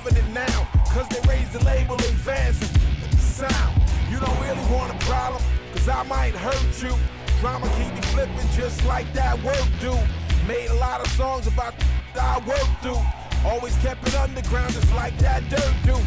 loving it now, cause they raised the label, advancing the sound. You don't really want a problem, cause I might hurt you. Drama keep me flipping just like that work do. Made a lot of songs about I work through. Always kept it underground just like that dirt do.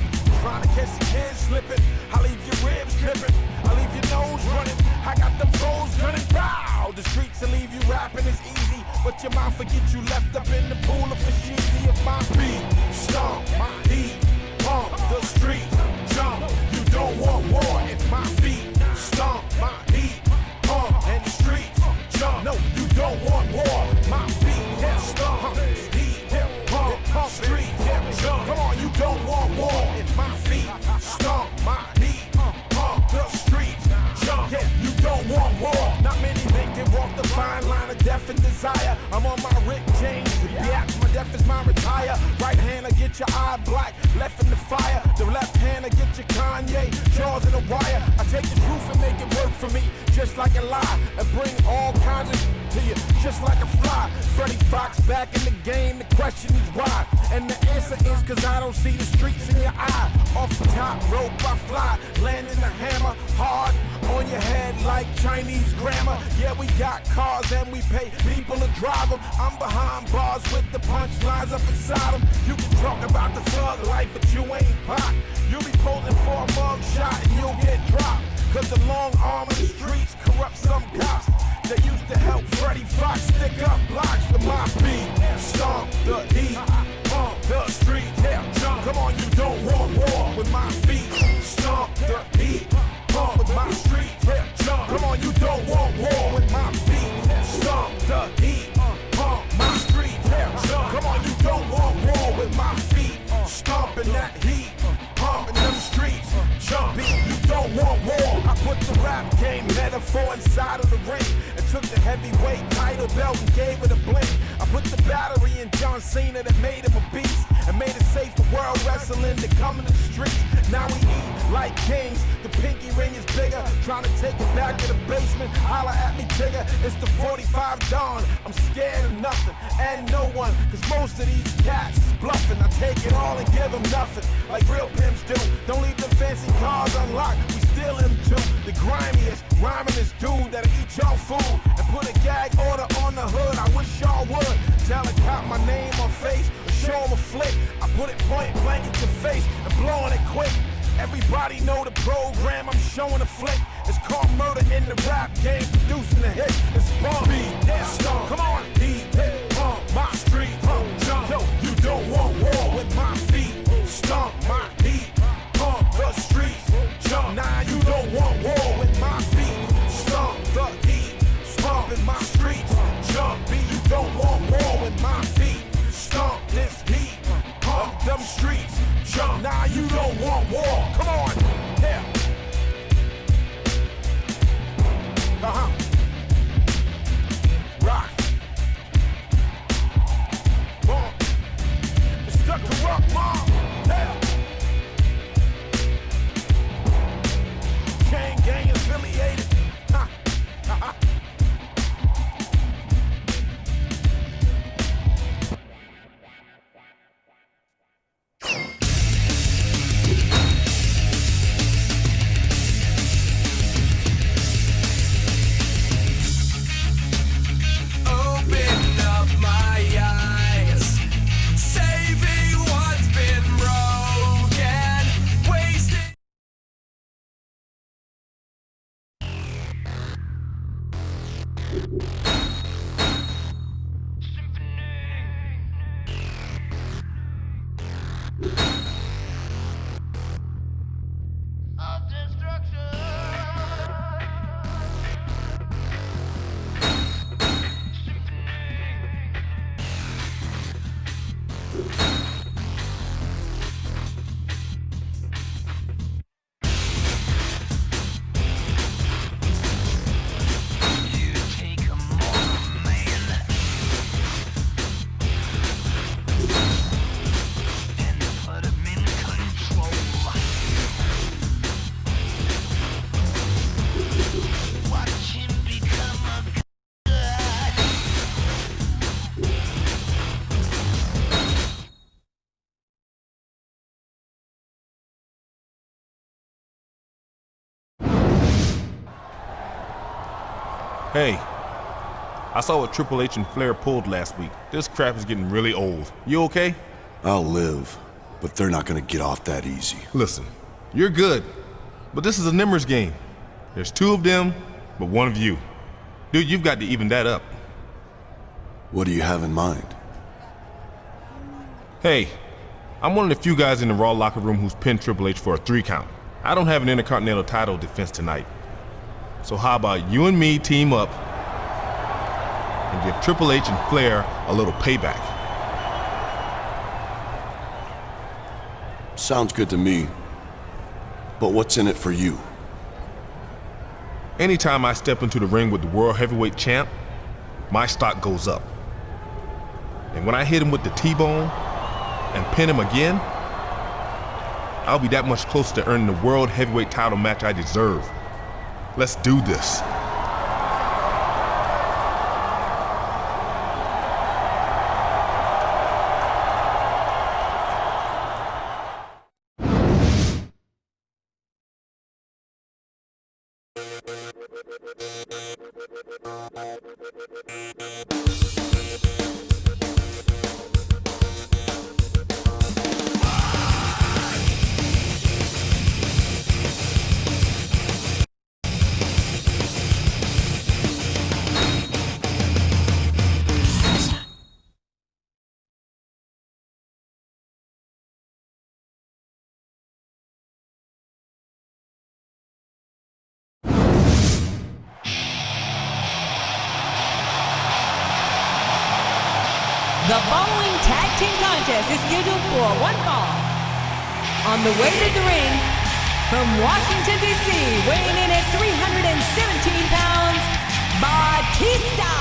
Trying to catch the kids slipping, I leave your ribs dripping, I leave your nose running, I got them foes gunning. Pow! The streets will leave you rapping, it's easy, but your mouth forget you left up in the pool of fashizi. If my beat stomp, my heat pump, the streets jump. You don't want war. If my feet stomp, my heat pump, and the streets jump. No, you don't want war. My feet stomp, heat pump, streets jump. Come on, you don't want war. If my feet stomp, my heat pump, the streets jump. Yeah, you don't want war. Not many men can walk the fine line of death and desire. I'm on my Rick James. Yeah, my death is my retire. Right hand, I get your eye black, left in the fire. The left hand, I get your Kanye, jaws in the wire. I take the truth and make it work for me, just like a lie, and bring all kinds of to you, just like a fly. Freddie Fox back in the game, the question is why? And the answer is cause I don't see the streets in your eye. Off the top rope I fly, landing the hammer hard on your head like Chinese grammar. Yeah, we got cars and we pay people to drive them. I'm behind bars with the punchlines up inside them. You can talk about the thug life, but you ain't pop. You'll be posing for a mug shot and you'll get dropped. Cause the long arm of the streets corrupt some cops that used to help Freddie Fox stick up blocks with my beat. Stomp the heat, pump the streets, yeah, jump. Come on, you don't want war with my feet. Stomp the heat, pump with my streets, yeah, jump. Come on, you don't want war with my feet. Stomp the heat, pump my streets, yeah, jump. Come on, you don't want war with my feet. Stomping that heat, pumping them streets, jumping. You don't want war. I put the rap game metaphor inside of the ring and took the heavyweight title belt and gave it a blink. I put the battery in John Cena that made him a beast and made it safe for world wrestling to come in the streets. Now we eat like kings. The pinky ring is bigger. Trying to take it back to the basement. Holla at me, Tigger. It's the 45 Dawn. I'm scared of nothing and no one, cause most of these cats is bluffing. I take it all and give them nothing, like real pimps do. Don't leave the fancy cars unlocked. We steal them too. The grimiest, rhymingest dude that'll eat y'all food and put a gag order on the hood. I wish y'all would. Tell a cop my name on face or show him a flick. I put it point blank at your face and blowing it quick. Everybody know the program, I'm showing a flick. It's called murder in the rap game, producing a hit. It's bomb, yeah, stomp. Come on, heat, pump, my street, jump. Yo, you don't want war with my feet. Stomp, my heat, pump, the streets, jump. Nah, you don't want war with my feet. Stomp, the heat, stomping my streets, jump. You don't want war with my feet. Stomp this heat, pump them streets, jump. Nah, you don't want war. Come on, yeah. Hey, I saw what Triple H and Flair pulled last week. This crap is getting really old. You okay? I'll live, but they're not gonna get off that easy. Listen, you're good, but this is a numbers game. There's 2 of them, but 1 of you. Dude, you've got to even that up. What do you have in mind? Hey, I'm one of the few guys in the Raw locker room who's pinned Triple H for a 3 count. I don't have an Intercontinental title defense tonight. So how about you and me team up and give Triple H and Flair a little payback? Sounds good to me. But what's in it for you? Anytime I step into the ring with the World Heavyweight Champ, my stock goes up. And when I hit him with the T-bone and pin him again, I'll be that much closer to earning the World Heavyweight title match I deserve. Let's do this. The following tag team contest is scheduled for 1 fall. On the way to the ring, from Washington, D.C., weighing in at 317 pounds, Batista.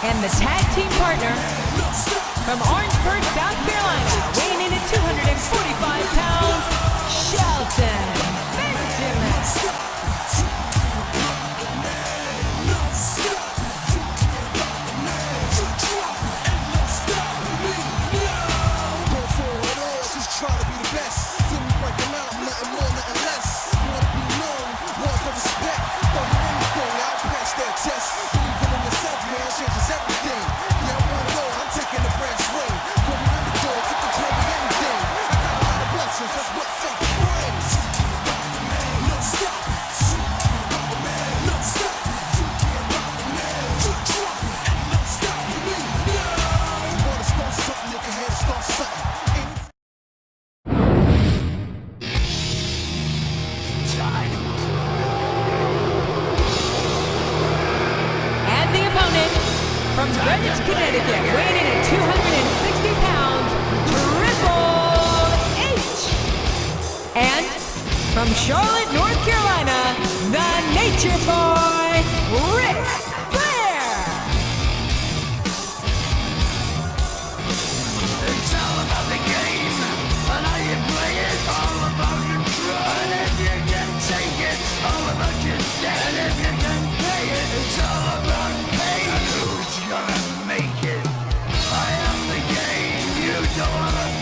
And the tag team partner from Orangeburg, South Carolina, weighing in at 245 pounds, Shelton Benjamin. From Greenwich, Connecticut, weighing in at 260 pounds, Triple H. And from Charlotte, North Carolina, the Nature Boy, Ric Flair. It's all about the game, and how you play it. All about control, and if you can take it, all about your debt, and if you can pay it, it's all about pain. Who's gonna make it? I am the game, you don't wanna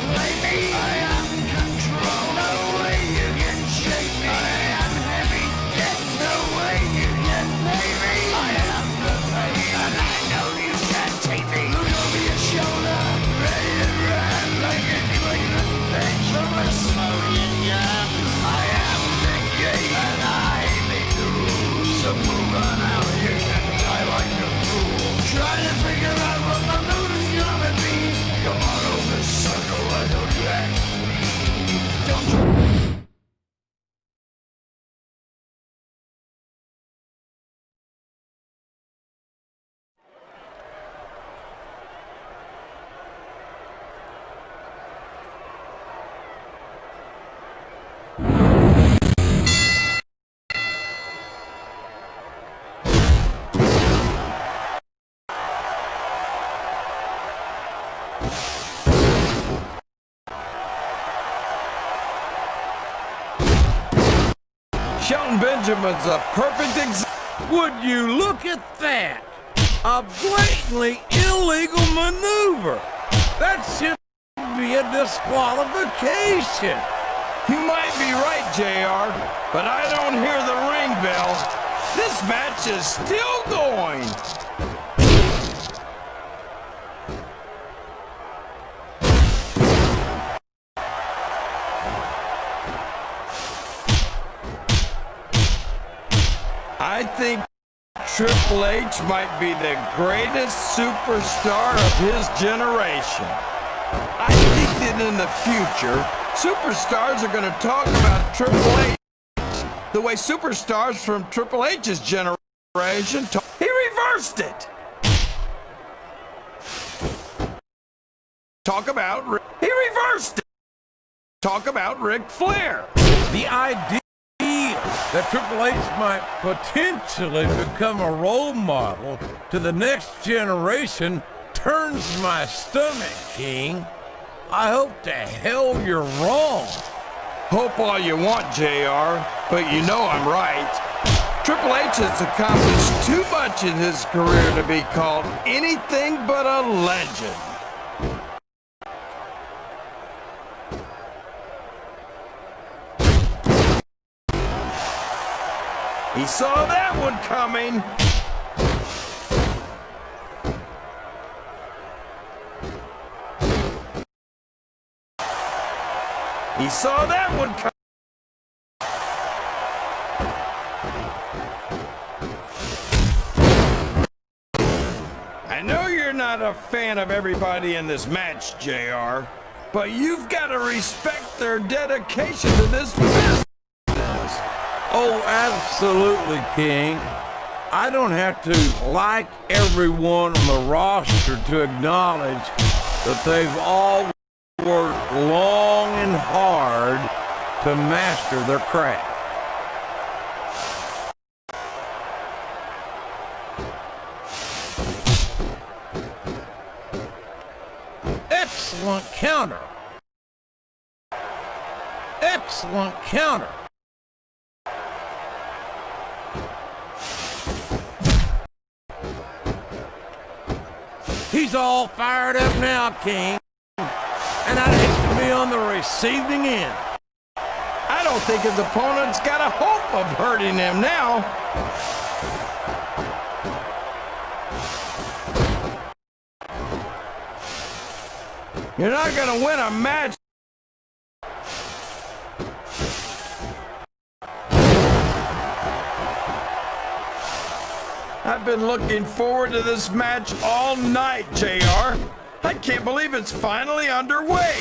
Shelton Benjamin's a perfect example. Would you look at that? A blatantly illegal maneuver. That should be a disqualification. You might be right, JR, but I don't hear the ring bell. This match is still going. I think Triple H might be the greatest superstar of his generation. I think that in the future, superstars are going to talk about Triple H the way superstars from Triple H's generation talk. He reversed it. He reversed it. Talk about Ric Flair. The idea that Triple H might potentially become a role model to the next generation turns my stomach, King. I hope to hell you're wrong. Hope all you want, JR, but you know I'm right. Triple H has accomplished too much in his career to be called anything but a legend. He saw that one coming. He saw that one coming. I know you're not a fan of everybody in this match, JR, but you've got to respect their dedication to this business. Oh, absolutely, King. I don't have to like everyone on the roster to acknowledge that they've all worked long and hard to master their craft. Excellent counter. Excellent counter. He's all fired up now, King. And I'd hate to be on the receiving end. I don't think his opponent's got a hope of hurting him now. You're not gonna win a match. I've been looking forward to this match all night, JR. I can't believe it's finally underway.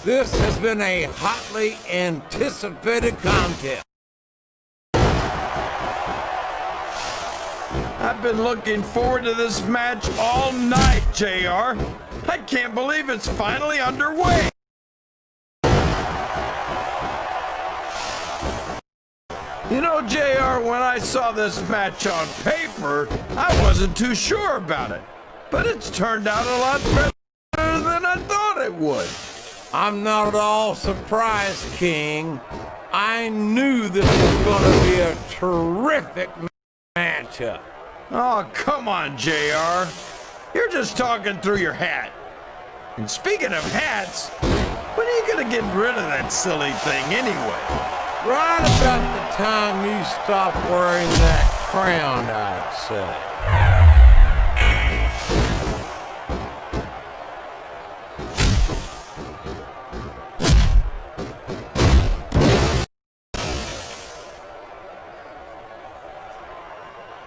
This has been a hotly anticipated contest. I've been looking forward to this match all night, JR. I can't believe it's finally underway. You know, JR, when I saw this match on paper, I wasn't too sure about it. But it's turned out a lot better than I thought it would. I'm not at all surprised, King. I knew this was going to be a terrific matchup. Oh, come on, JR. You're just talking through your hat. And speaking of hats, when are you going to get rid of that silly thing anyway? Right about the time you stop wearing that crown, I'd say.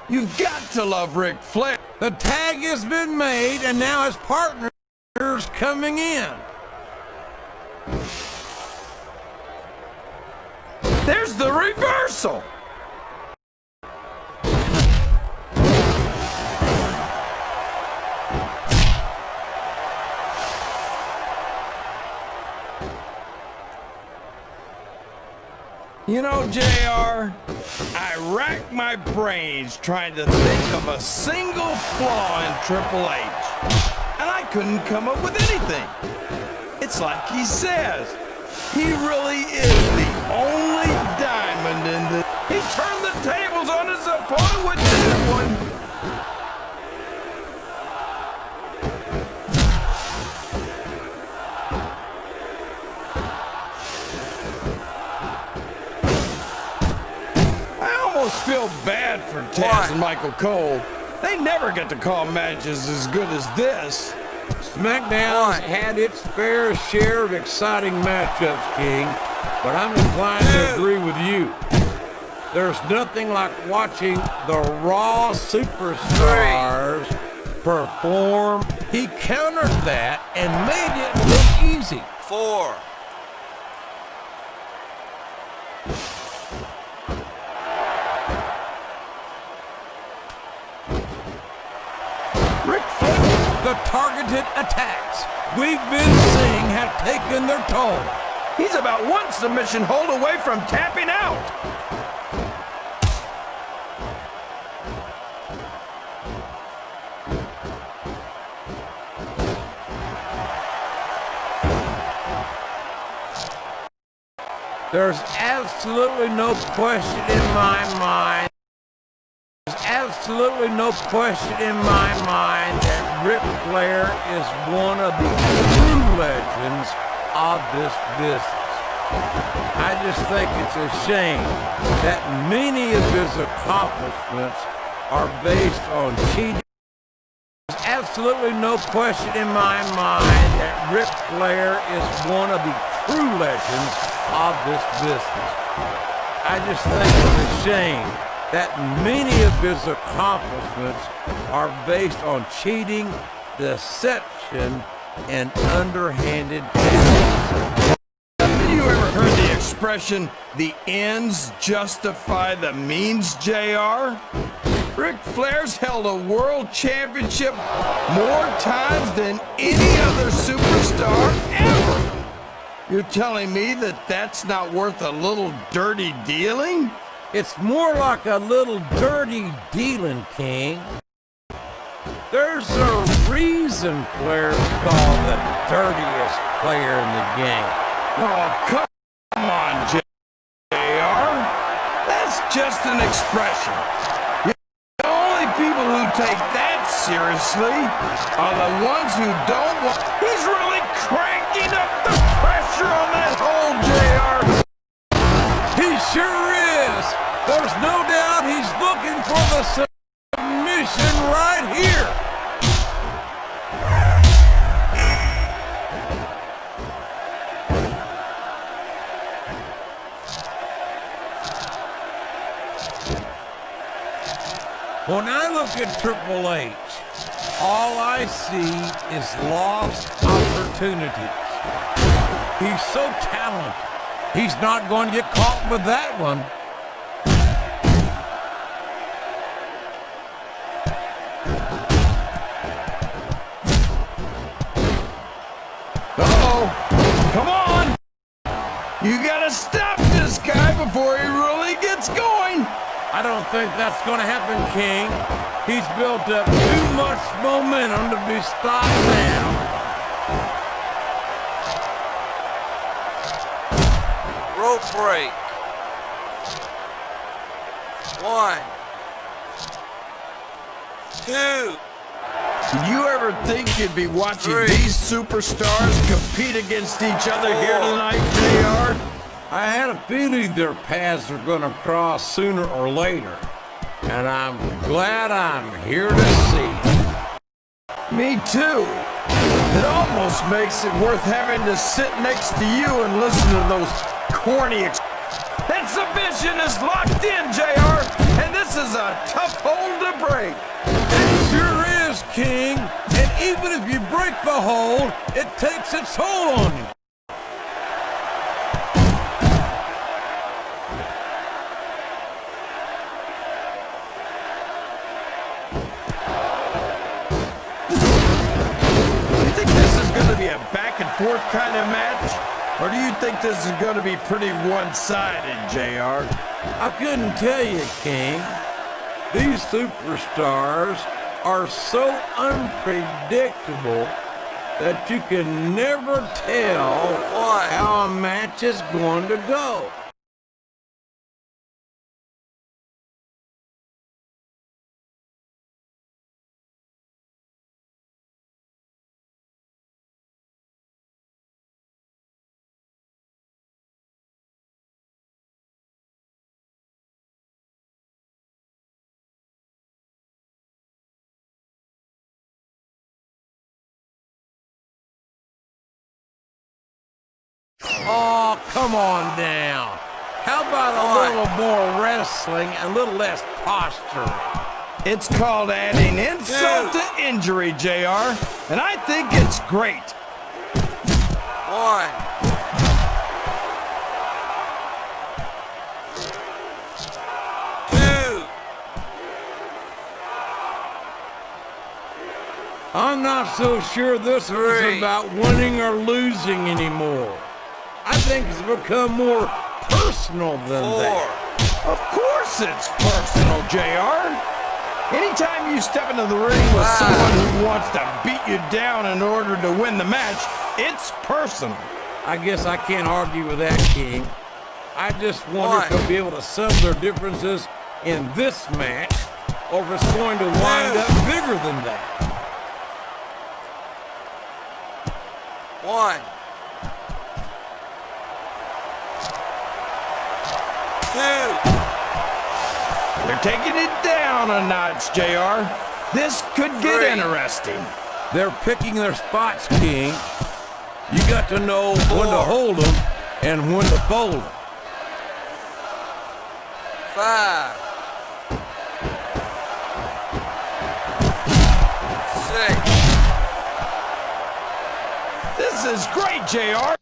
You've got to love Ric Flair. The tag has been made, and now his partner's coming in. There's the reversal. You know, JR, I racked my brains trying to think of a single flaw in Triple H, and I couldn't come up with anything. It's like he says, he really is the only diamond in the... He turned the tables on his opponent with that one. I almost feel bad for Taz and Michael Cole. They never get to call matches as good as this. SmackDown's had its fair share of exciting matchups, King, but I'm inclined to agree with you. There's nothing like watching the Raw superstars perform. He countered that and made it look easy. 4. The targeted attacks we've been seeing have taken their toll. He's about one submission hold away from tapping out. There's absolutely no question in my mind. There's absolutely no question in my mind that Ric Flair is one of the true legends of this business. I just think it's a shame that many of his accomplishments are based on cheating. There's absolutely no question in my mind that Ric Flair is one of the true legends of this business. I just think it's a shame that many of his accomplishments are based on cheating, deception, and underhanded tactics. Have you ever heard the expression, the ends justify the means, JR? Ric Flair's held a world championship more times than any other superstar ever. You're telling me that that's not worth a little dirty dealing? It's more like a little dirty dealing, King. There's a reason Flair's called the dirtiest player in the game. Oh, come on, JR. That's just an expression. The only people who take that seriously are the ones who don't want... He's really cranking up the pressure on that hole, JR. He sure is. There's no doubt he's looking for the submission right here. When I look at Triple H, all I see is lost opportunities. He's so talented. He's not going to get caught with that one. Uh-oh. Come on. You gotta stop this guy before he really gets going. I don't think that's going to happen, King. He's built up too much momentum to be stopped now. Rope break. 1. 2. Did you ever think you'd be watching these superstars compete against each other here tonight, JR? I had a feeling their paths were going to cross sooner or later, and I'm glad I'm here to see. Me too. It almost makes it worth having to sit next to you and listen to those corny That submission is locked in, JR, and this is a tough hold to break. It sure is, King, and even if you break the hold, it takes its toll on you. A back and forth kind of match? Or do you think this is going to be pretty one-sided, JR? I couldn't tell you, King. These superstars are so unpredictable that you can never tell how a match is going to go. Oh, come on now. How about a little more wrestling and a little less posture? It's called adding insult to injury, JR, and I think it's great. 1. I'm not so sure this is about winning or losing anymore. I think it's become more personal than 4. that. Of course it's personal, JR. Anytime you step into the ring with someone who wants to beat you down in order to win the match, it's personal. I guess I can't argue with that, King. I just wonder if they'll be able to sum their differences in this match, or if it's going to wind up bigger than that. 1. 2. They're taking it down a notch, JR. This could get 3. interesting. They're picking their spots, King. You got to know when to hold them and when to fold them. 5. 6. This is great, JR.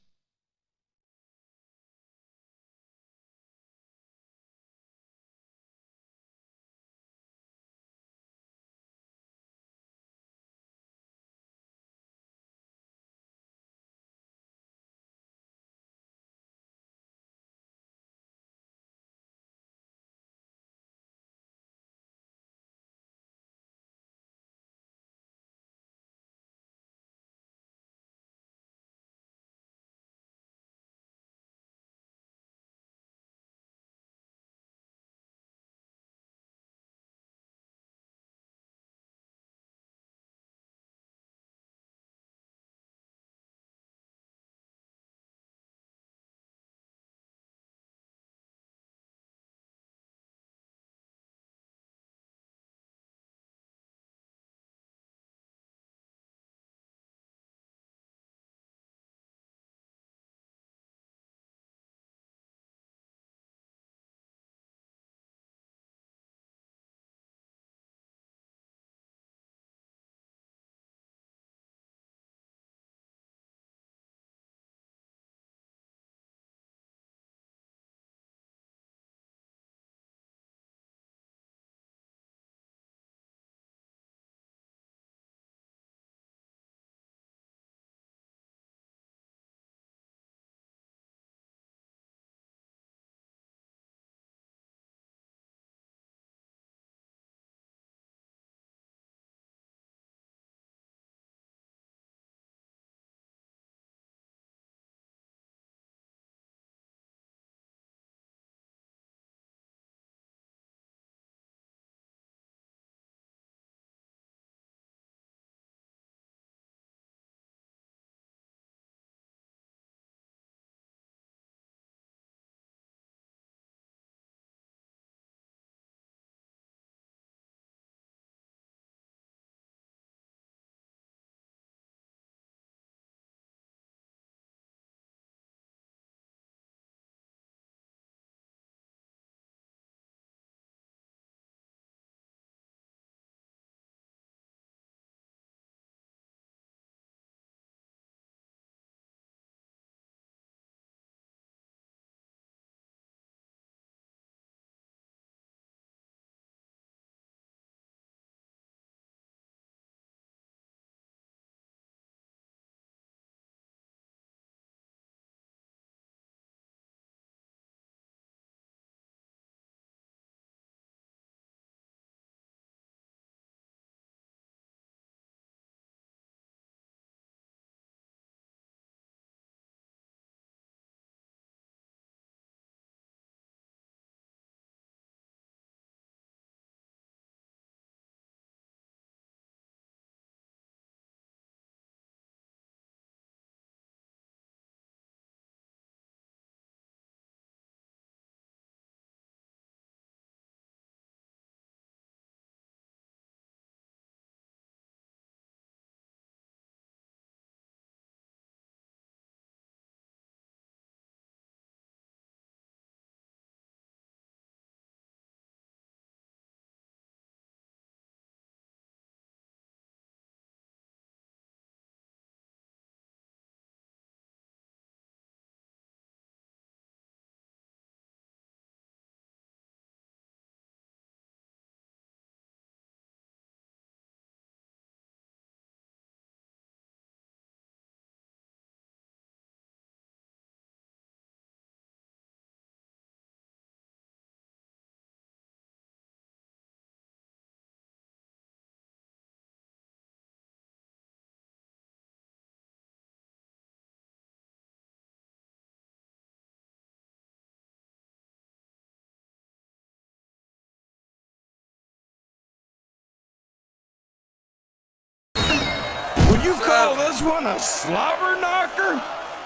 you call this one a slobber knocker?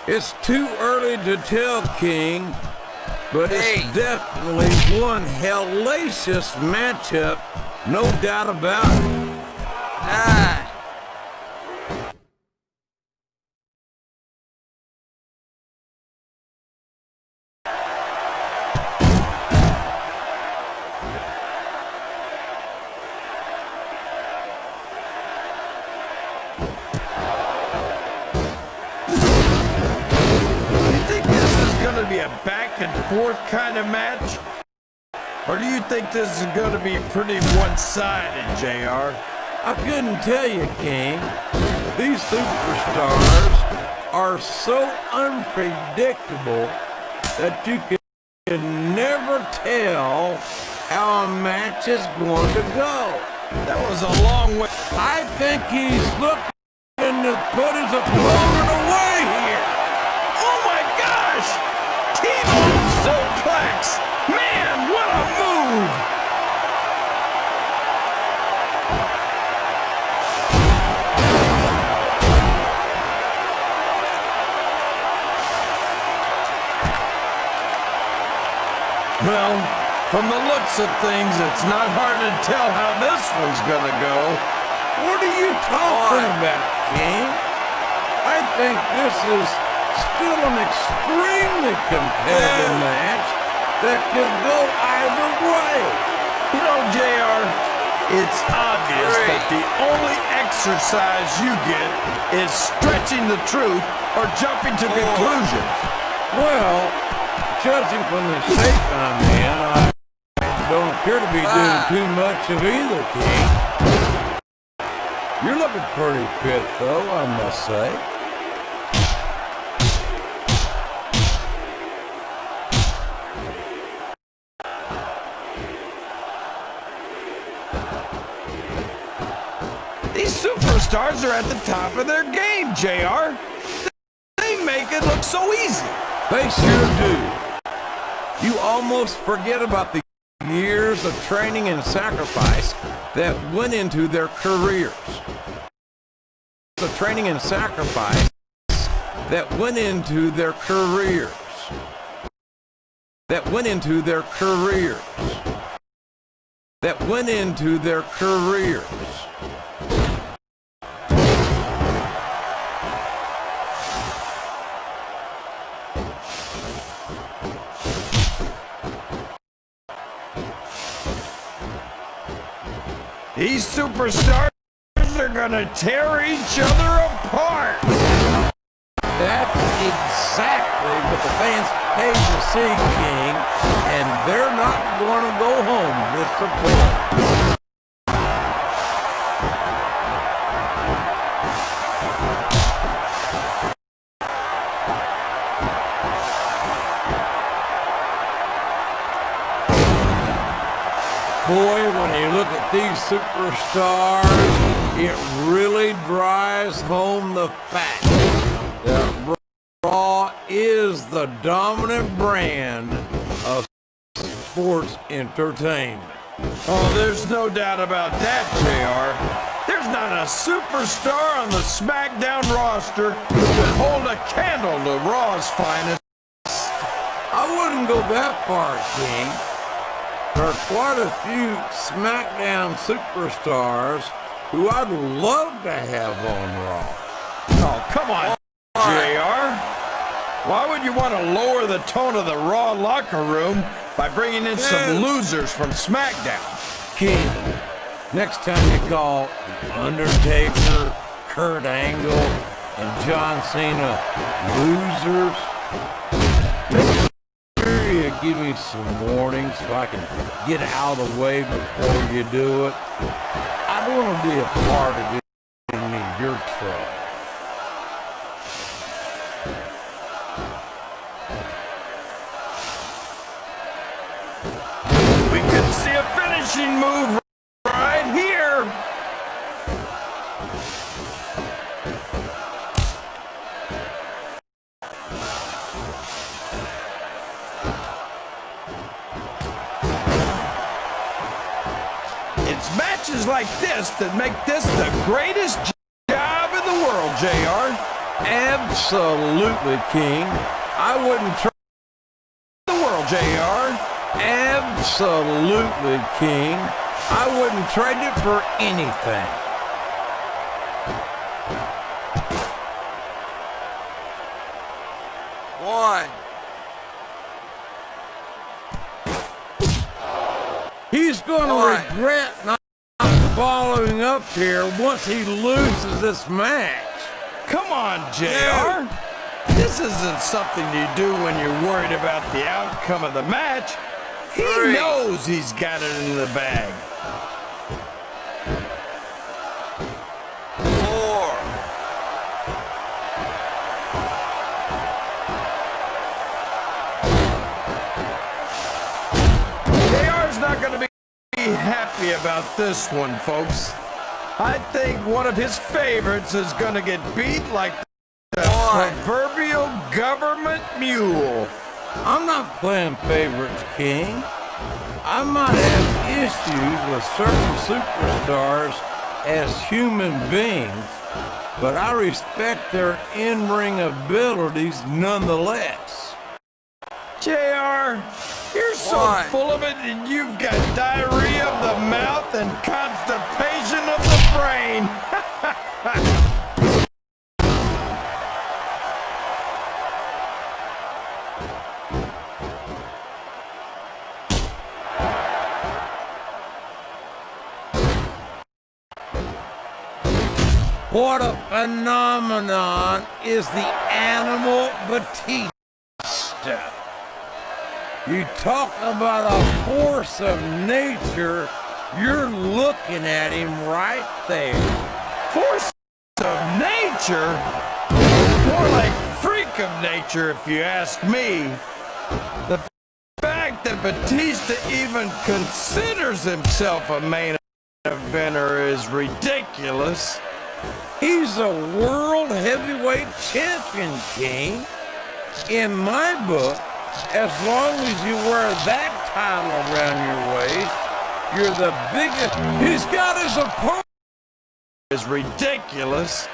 It's too early to tell, King, but it's definitely one hellacious matchup, no doubt about it. 9. Be a back and forth kind of match? Or do you think this is going to be pretty one-sided, JR? I couldn't tell you, King. These superstars are so unpredictable that you can never tell how a match is going to go. That was a long way. I think he's looking to put his opponent away here. Oh my gosh! T-bone suplex! Man, what a move! Well, from the looks of things, it's not hard to tell how this one's gonna go. What are you talking about, King? I think this is still an extremely competitive match that could go either way. You know, JR, it's obvious that the only exercise you get is stretching the truth or jumping to conclusions. Well, judging from the shape I'm in, I don't appear to be doing too much of either, King. You're looking pretty fit, though, I must say. These superstars are at the top of their game, JR. They make it look so easy. They sure do. You almost forget about the years of training and sacrifice that went into their careers. The training and sacrifice that went into their careers. That went into their careers. That went into their careers. These superstars are gonna tear each other apart. That's exactly what the fans paid to see, King, and they're not going to go home disappointed. Boy, when you look at these superstars, it really drives home the fact that Raw is the dominant brand of sports entertainment. Oh, there's no doubt about that, JR. There's not a superstar on the Smackdown roster who would hold a candle to Raw's finest. I wouldn't go that far, King. There are quite a few Smackdown superstars who I'd love to have on Raw. Oh, come on, JR. Why would you want to lower the tone of the Raw locker room by bringing in some losers from SmackDown? King, next time you call The Undertaker, Kurt Angle, and John Cena losers, you give me some warning so I can get out of the way before you do it. I don't want to be a part of any your trouble. We could see a finishing move right here. It's matches like this that make this the greatest job in the world. JR. Absolutely, King. I wouldn't trade The world, JR. Absolutely, King. I wouldn't trade it for anything. One. He's going to One. regret not following up here once he loses this match. Come on, JR. This isn't something you do when you're worried about the outcome of the match. He Three. knows he's got it in the bag. 4. JR's not going to be happy about this one, folks. I think one of his favorites is going to get beat like the proverbial government mule. I'm not playing favorites, King. I might have issues with certain superstars as human beings, but I respect their in-ring abilities nonetheless. JR, you're so One. full of it and you've got diarrhea of the mouth and constipation of the brain. What a phenomenon is the animal Batista. You talk about a force of nature, you're looking at him right there. Force of nature? More like freak of nature, if you ask me. The fact that Batista even considers himself a main eventer is ridiculous. He's a world heavyweight champion, King. In my book, as long as you wear that title around your waist, you're the biggest. He's got his opponent. Is ridiculous.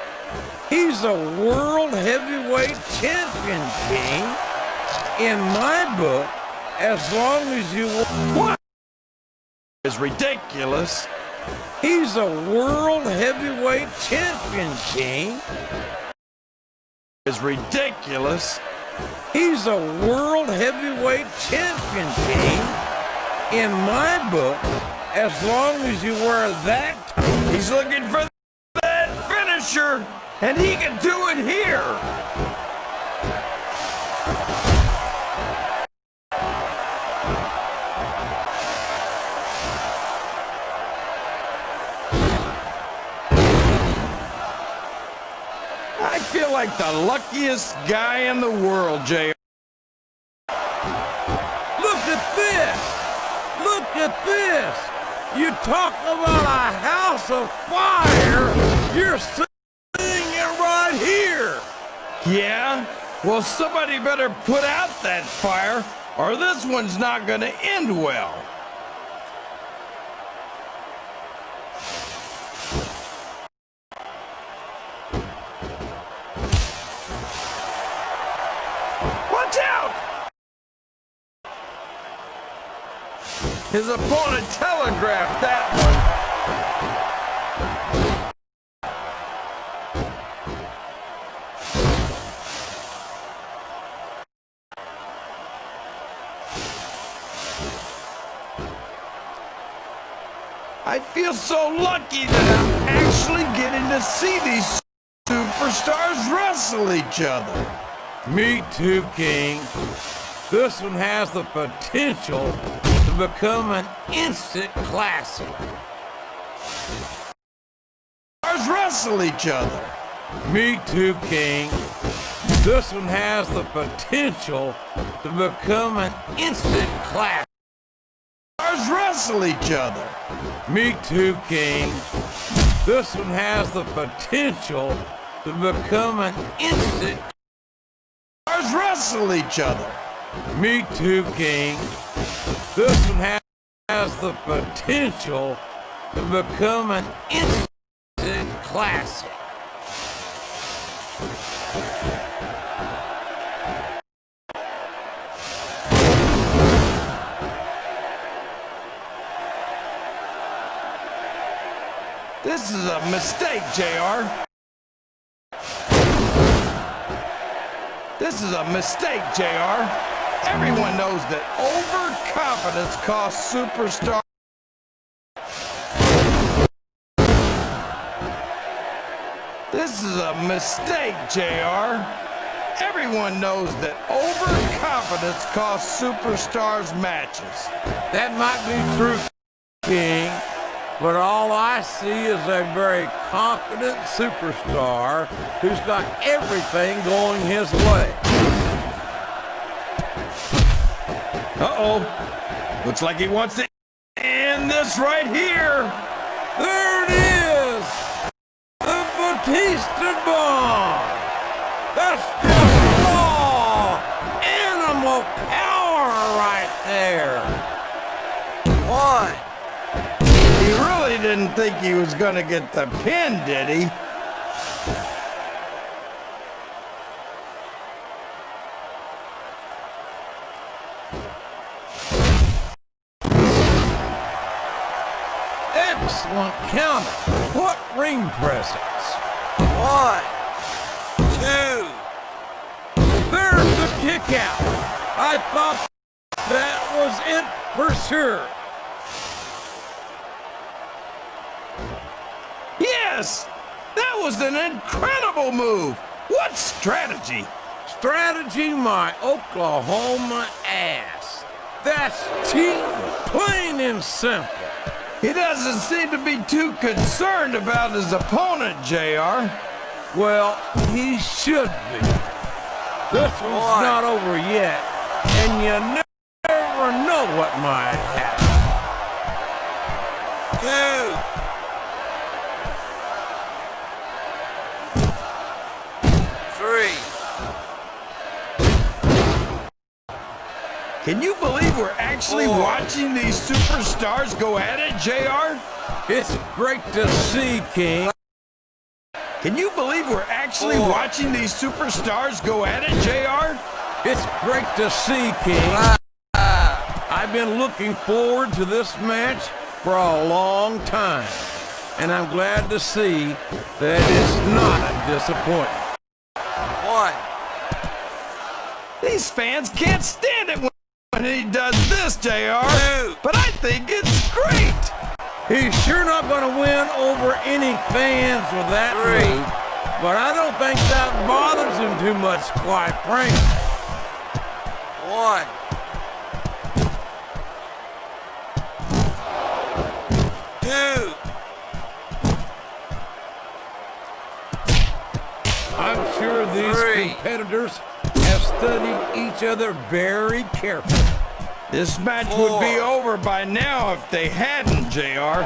He's a world heavyweight champion, King. In my book, as long as you... What? Is ridiculous. He's a world heavyweight champion, King. Is ridiculous. He's a world heavyweight champion, King. In my book, as long as you wear that... He's looking for that finisher, and he can do it here. I feel like the luckiest guy in the world, JR. Look at this! Look at this! You talk about a house of fire, you're seeing it right here! Yeah? Well, somebody better put out that fire, or this one's not gonna end well. Watch out! His opponent telegraphed that one. I feel so lucky that I'm actually getting to see these superstars wrestle each other. Me too, King. This one has the potential to become an instant classic. Stars wrestle each other. Me too, King. This one has the potential to become an instant classic. Stars wrestle each other. Me too, King. This one has the potential to become an instant. Stars wrestle each other. Me too, King. This one has the potential to become an instant classic. This is a mistake, JR. This is a mistake, JR. Everyone knows that overconfidence costs superstars. This is a mistake, JR. Everyone knows that overconfidence costs superstars matches. That might be true, King, but all I see is a very confident superstar who's got everything going his way. Uh-oh. Looks like he wants to end this right here. There it is! The Batista bomb! That's just raw animal power right there! 1. He really didn't think he was gonna get the pin, did he? Excellent counter. What ring presence? 1, 2. There's the kick out. I thought that was it for sure. Yes! That was an incredible move! What strategy? Strategy my Oklahoma ass. That's cheating, plain and simple. He doesn't seem to be too concerned about his opponent, JR. Well, he should be. This one's not over yet, and you never know what might happen. 2, 3. Can you believe we're actually watching these superstars go at it, JR? It's great to see, King. Can you believe we're actually watching these superstars go at it, JR? It's great to see, King. I've been looking forward to this match for a long time, and I'm glad to see that it's not a disappointment. 1. These fans can't stand it when he does this, JR. But I think it's great. He's sure not going to win over any fans with that move, but I don't think that bothers him too much, quite frankly. 1. 2. I'm sure these competitors have studied each other very carefully. This match would be over by now if they hadn't, JR.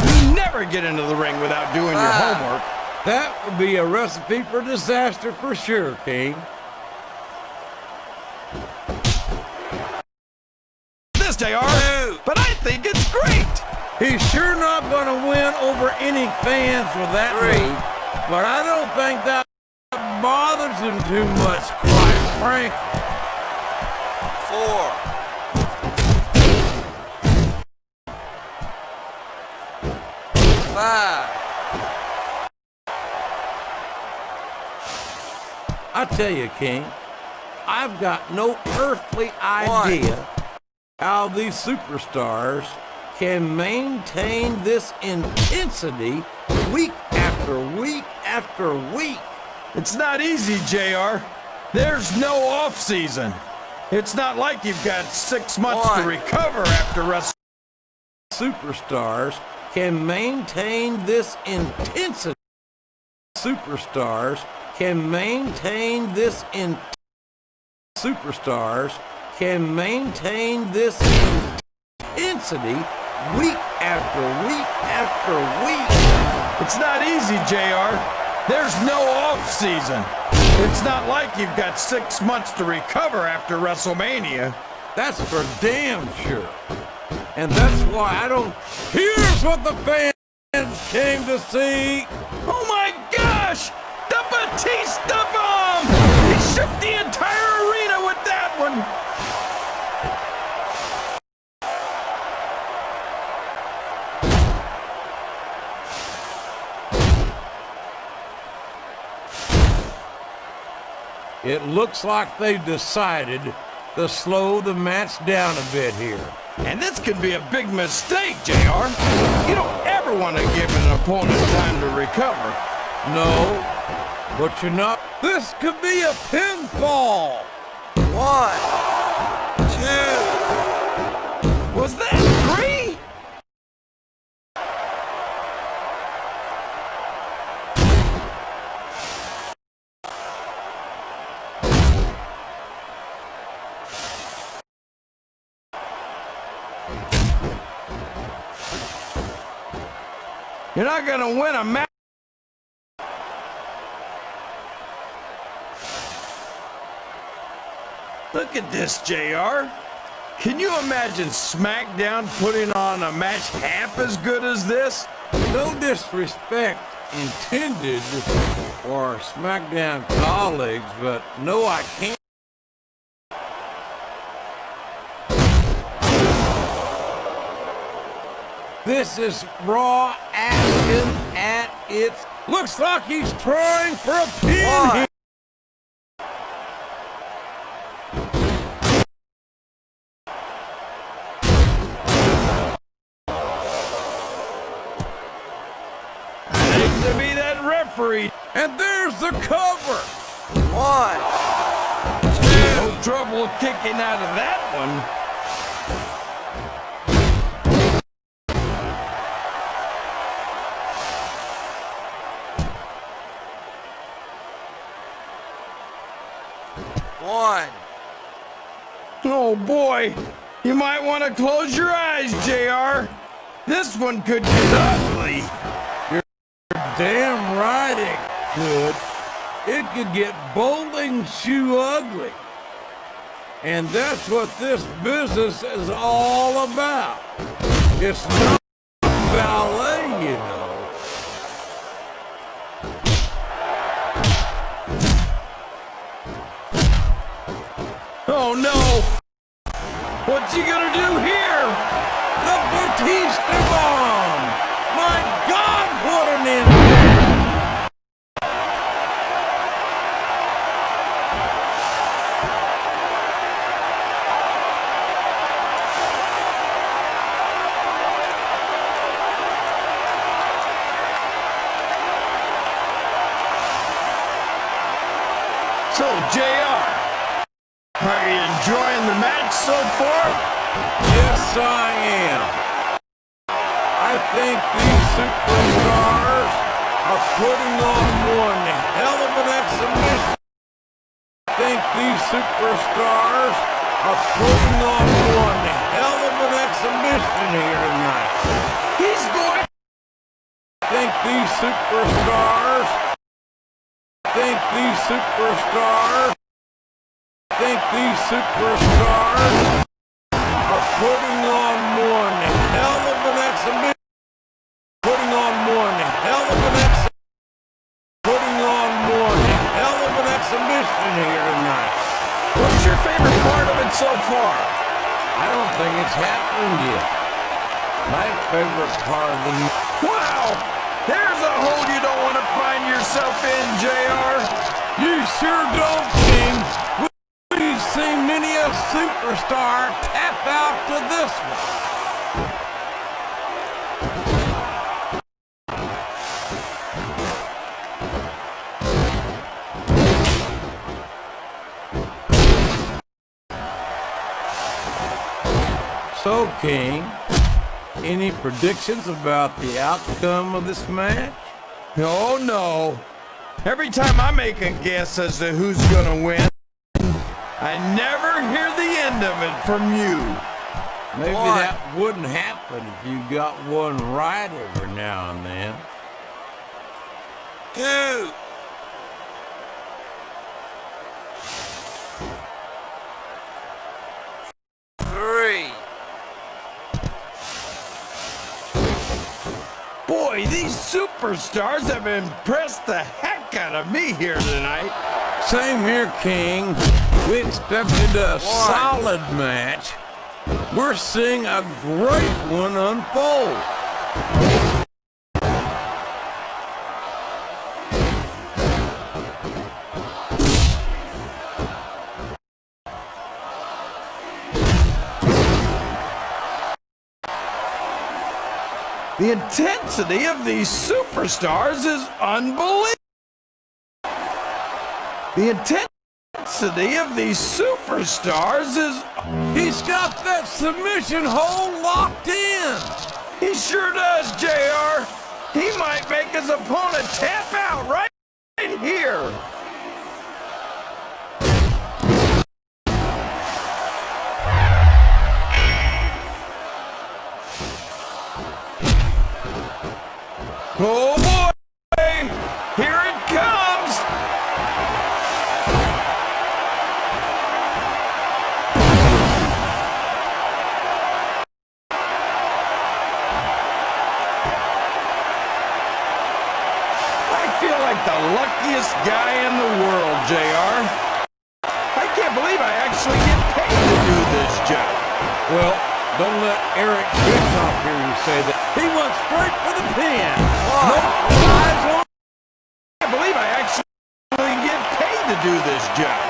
You never get into the ring without doing your homework. That would be a recipe for disaster for sure, King. This, JR, but I think it's great. He's sure not going to win over any fans with that move, but I don't think that bothers him too much, quite frankly. 4. 5. I tell you, King, I've got no earthly idea how these superstars can maintain this intensity week after week after week. It's not easy, JR. There's no off season. It's not like you've got 6 months to recover after wrestling. Superstars can maintain this intensity. Superstars can maintain this Superstars can maintain this intensity week after week after week. It's not easy, JR. There's no off season. It's not like you've got 6 months to recover after WrestleMania. That's for damn sure. And that's why I don't... Here's what the fans came to see. Oh my gosh! The Batista bomb! He shook the entire arena with that one. It looks like they've decided to slow the match down a bit here. And this could be a big mistake, JR. You don't ever want to give an opponent time to recover. No, but you're not. This could be a pinfall. 1, 2. Was that 3? You're not gonna win a match. Look at this, JR. Can you imagine SmackDown putting on a match half as good as this? No disrespect intended for SmackDown colleagues, but no, I can't. This is Raw action at its... Looks like he's trying for a pin here. To be that referee. And there's the cover. 1, 2. No trouble kicking out of that one. Oh boy, you might want to close your eyes, JR. This one could get ugly. Damn right it could. It could get bowling shoe ugly. And that's what this business is all about. It's not ballet, you know. Oh no! What's he gonna do here? The Batista bomb! My God, what an impact! So, JR, are you enjoying the match so far? Yes, I am. I think these superstars are putting on one hell of an exhibition. I think these superstars are putting on one hell of an exhibition here tonight. He's going. I think these superstars. I think these superstars. I think these superstars are putting on one hell of an exhibition. Putting on one hell of an exhibition. Putting on one hell of an exhibition here tonight. What's your favorite part of it so far? I don't think it's happened yet. My favorite part of the... Wow! There's a hole you don't want to find yourself in, JR. You sure don't, King. We've seen many a superstar tap out to this one. So, King, any predictions about the outcome of this match? Oh no. Every time I make a guess as to who's gonna win, I never hear the end of it from you. Maybe that wouldn't happen if you got one right every now and then. 2. Boy, these superstars have impressed the heck out of me here tonight. Same here, King. We expected a solid match. We're seeing a great one unfold. The intensity of these superstars is unbelievable. The intensity of these superstars is... He's got that submission hold locked in. He sure does, JR. He might make his opponent tap out right here. Oh boy! Here it comes! I feel like the luckiest guy in the world, JR. I can't believe I actually get paid to do this job. Well, don't let Eric Bischoff hear you say that. He went straight for the pin. No eyes on. I can't believe I actually get paid to do this job.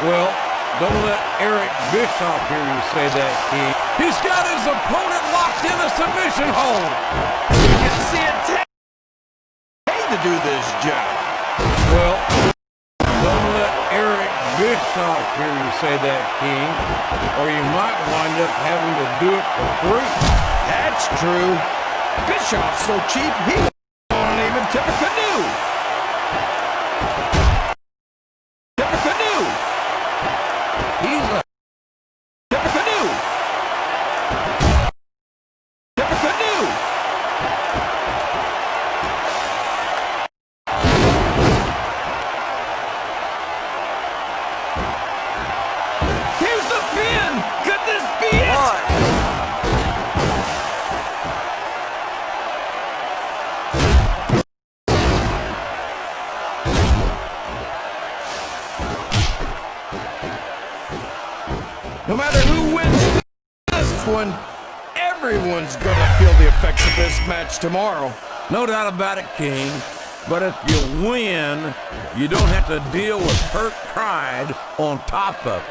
Well, don't let Eric Bischoff hear you say that, King. He's got his opponent locked in a submission hold. You can see it paid to do this job. Well, don't let Eric Bischoff hear you say that, King, or you might wind up having to do it for free. That's true. Bischoff's so cheap, he won't even tip a canoe. Tip a canoe. He's a Tip a canoe. Tip a canoe. Here's the pin. Could this be it? No matter who wins this one, everyone's gonna feel the effects of this match tomorrow. no doubt about it, King. But if you win, you don't have to deal with hurt pride on top of it.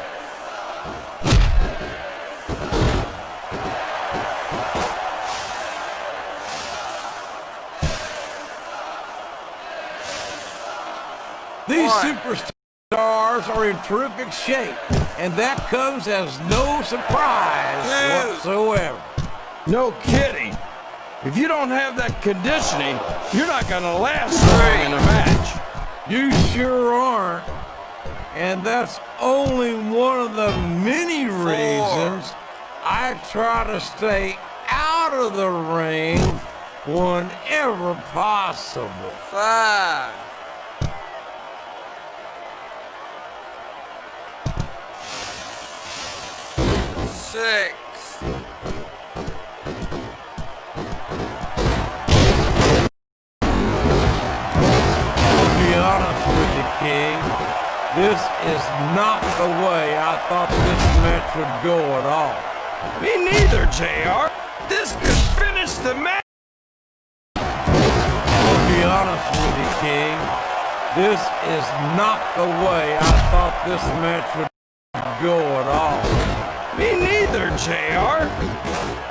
These superstars are in terrific shape, and that comes as no surprise whatsoever. No kidding. If you don't have that conditioning, you're not gonna last long in a match. You sure aren't. And that's only one of the many reasons I try to stay out of the ring whenever possible. 5. 6. Be honest with you, King. This is not the way I thought this match would go at all. Me neither, JR. This could finish the match. Be honest with you, King. This is not the way I thought this match would go at all. Me neither, JR.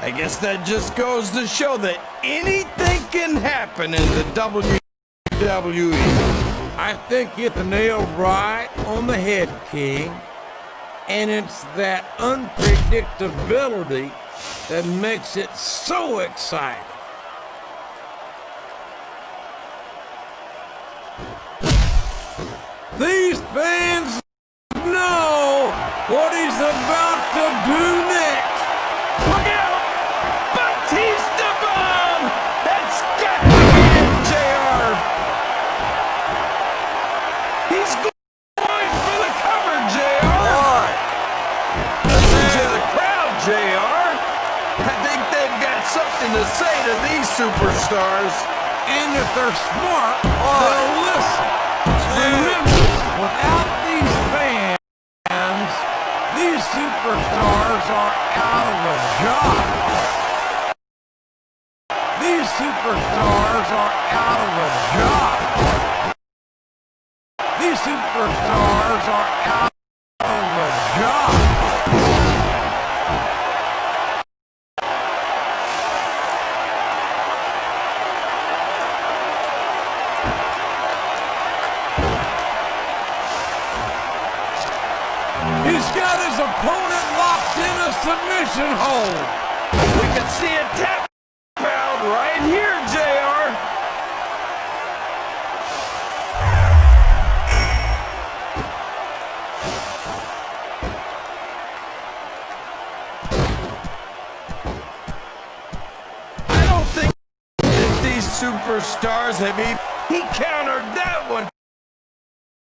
I guess that just goes to show that anything can happen in the WWE. I think you hit the nail right on the head, King. And it's that unpredictability that makes it so exciting. These fans know what he's about to do next. Look out! Batista bomb! That's got to be it, JR! He's going for the cover, JR! Listen to the crowd, JR! I think they've got something to say to these superstars. And if they're smart, they'll listen. Remember, without these fans, these superstars are out of a job. These superstars are out of a job. These superstars are out of a job. hold. We can see a tap out right here, JR. I don't think that these superstars have even... He countered that one.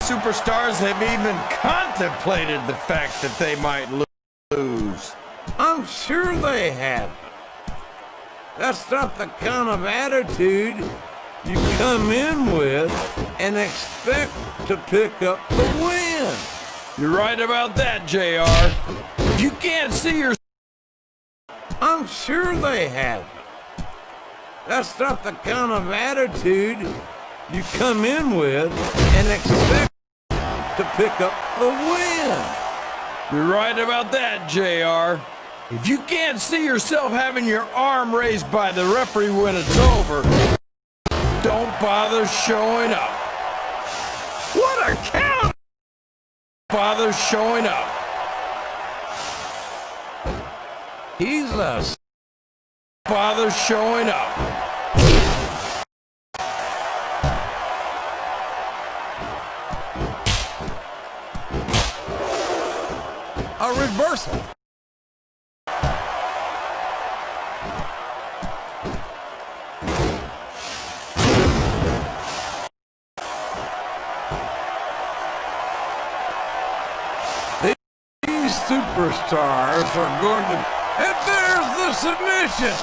Superstars have even contemplated the fact that they might lose. I'm sure they haven't. That's not the kind of attitude you come in with and expect to pick up the win. You're right about that, JR. If you can't see your... I'm sure they haven't. That's not the kind of attitude you come in with and expect to pick up the win. You're right about that, JR. If you can't see yourself having your arm raised by the referee when it's over, don't bother showing up. What a count! Bother showing up. He's a... Bother showing up. a reversal. These superstars are going to... And there's the submission!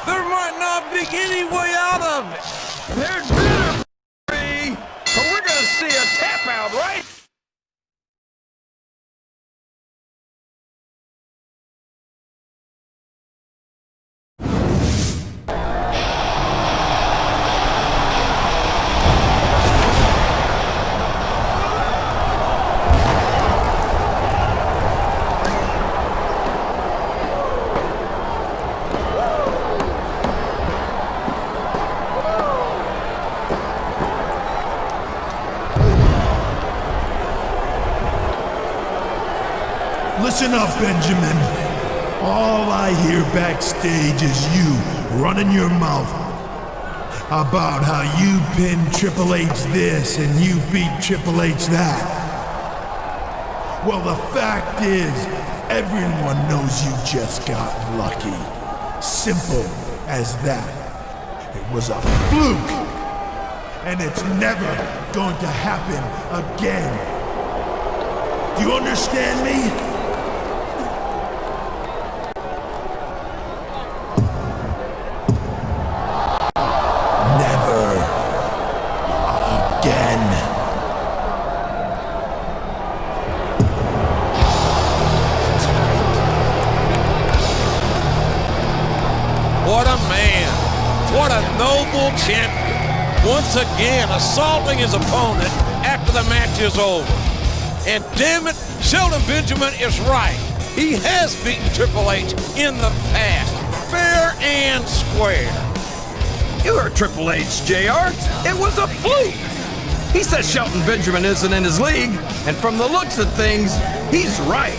There might not be any way out of it! There's better be, but we're gonna see a tap out, right? Listen up, Benjamin. All I hear backstage is you running your mouth about how you pinned Triple H this and you beat Triple H that. Well, the fact is, everyone knows you just got lucky. Simple as that. It was a fluke, and it's never going to happen again. Do you understand me? What a man. What a noble champion. Once again assaulting his opponent after the match is over. And damn it, Shelton Benjamin is right. He has beaten Triple H in the past, fair and square. You heard Triple H, JR. It was a fluke. He says Shelton Benjamin isn't in his league, and from the looks of things, he's right.